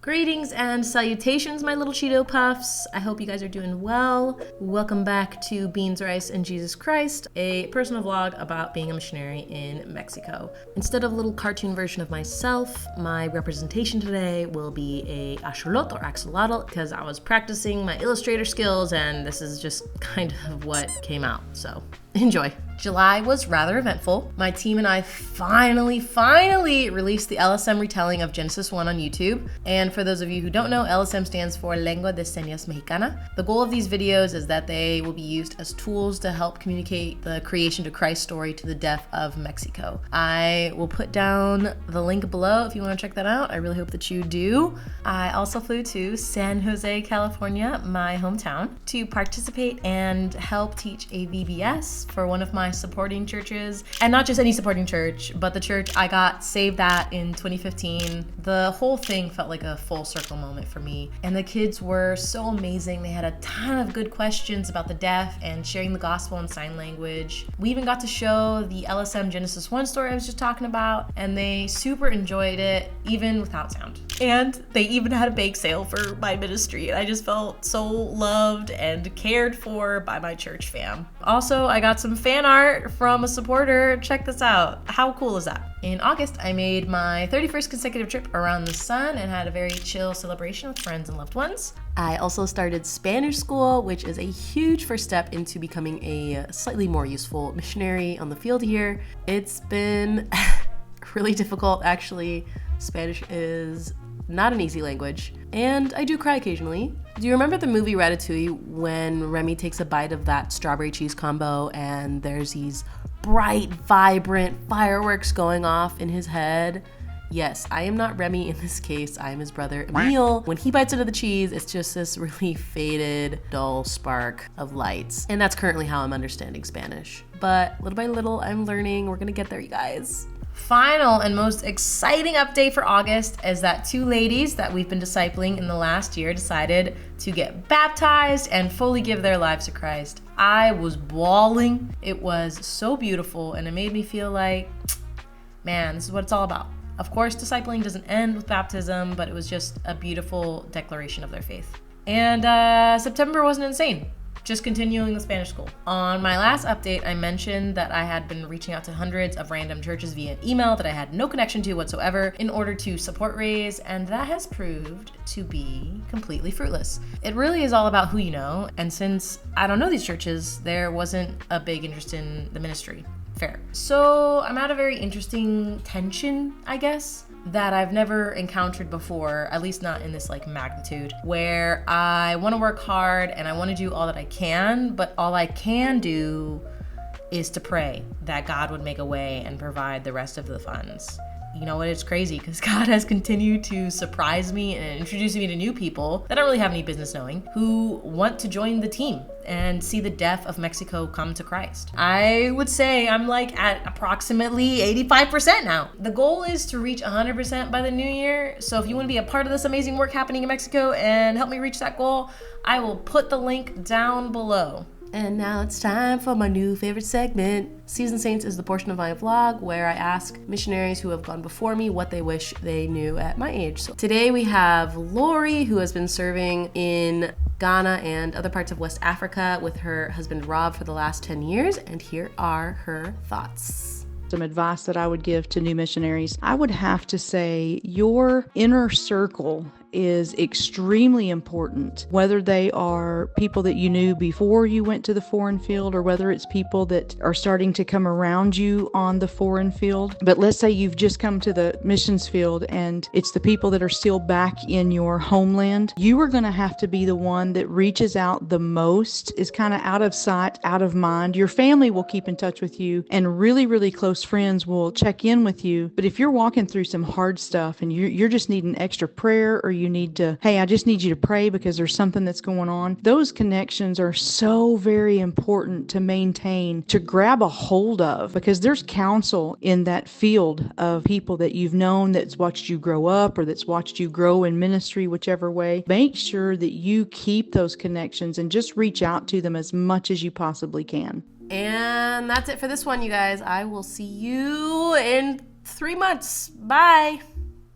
Greetings and salutations, my little Cheeto Puffs. I hope you guys are doing well. Welcome back to Beans, Rice, and Jesus Christ, a personal vlog about being a missionary in Mexico. Instead of a little cartoon version of myself, my representation today will be a axolotl or axolotl because I was practicing my Illustrator skills and this is just kind of what came out, so enjoy. July was rather eventful. My team and I finally released the LSM retelling of Genesis 1 on YouTube. And for those of you who don't know, LSM stands for Lengua de Señas Mexicana. The goal of these videos is that they will be used as tools to help communicate the creation to Christ story to the deaf of Mexico. I will put down the link below if you want to check that out. I really hope that you do. I also flew to San Jose, California, my hometown, to participate and help teach a VBS for one of my supporting churches, and not just any supporting church, but the church I got saved at in 2015. The whole thing felt like a full circle moment for me, and the kids were so amazing. They had a ton of good questions about the deaf and sharing the gospel in sign language. We even got to show the LSM Genesis 1 story I was just talking about, and they super enjoyed it, even without sound. And they even had a bake sale for my ministry, and I just felt so loved and cared for by my church fam. Also, I got some fan art from a supporter. Check this out. How cool is that? In August, I made my 31st consecutive trip around the sun and had a very chill celebration with friends and loved ones. I also started Spanish school, which is a huge first step into becoming a slightly more useful missionary on the field here. It's been really difficult, actually. Spanish is not an easy language, and I do cry occasionally. Do you remember the movie Ratatouille when Remy takes a bite of that strawberry cheese combo and there's these bright, vibrant fireworks going off in his head? Yes, I am not Remy in this case. I am his brother, Emil. When he bites into the cheese, it's just this really faded, dull spark of lights. And that's currently how I'm understanding Spanish. But little by little, I'm learning. We're gonna get there, you guys. Final and most exciting update for August is that two ladies that we've been discipling in the last year decided to get baptized and fully give their lives to Christ. I was bawling. It was so beautiful, and it made me feel like, man, this is what it's all about. Of course, discipling doesn't end with baptism, but it was just a beautiful declaration of their faith. And September wasn't insane. Just continuing the Spanish school. On my last update, I mentioned that I had been reaching out to hundreds of random churches via email that I had no connection to whatsoever in order to support Raise, and that has proved to be completely fruitless. It really is all about who you know, and since I don't know these churches, there wasn't a big interest in the ministry. Fair. So I'm at a very interesting tension, I guess, that I've never encountered before, at least not in this magnitude, where I want to work hard and I want to do all that I can, but all I can do is to pray that God would make a way and provide the rest of the funds. You know what, it's crazy because God has continued to surprise me and introduce me to new people that I don't really have any business knowing who want to join the team and see the deaf of Mexico come to Christ. I would say I'm at approximately 85% now. The goal is to reach 100% by the new year. So if you want to be a part of this amazing work happening in Mexico and help me reach that goal, I will put the link down below. And now it's time for my new favorite segment. Seasoned Saints is the portion of my vlog where I ask missionaries who have gone before me what they wish they knew at my age. So today we have Lori, who has been serving in Ghana and other parts of West Africa with her husband Rob for the last 10 years, and here are her thoughts. Some advice that I would give to new missionaries, I would have to say your inner circle is extremely important, whether they are people that you knew before you went to the foreign field or whether it's people that are starting to come around you on the foreign field. But let's say you've just come to the missions field and it's the people that are still back in your homeland. You are going to have to be the one that reaches out the most, is kind of out of sight, out of mind. Your family will keep in touch with you and really close friends will check in with you. But if you're walking through some hard stuff and you're just needing extra prayer, or you need to, hey, I just need you to pray because there's something that's going on. Those connections are so very important to maintain, to grab a hold of, because there's counsel in that field of people that you've known, that's watched you grow up or that's watched you grow in ministry, whichever way. Make sure that you keep those connections and just reach out to them as much as you possibly can. And that's it for this one, you guys. I will see you in 3 months. Bye.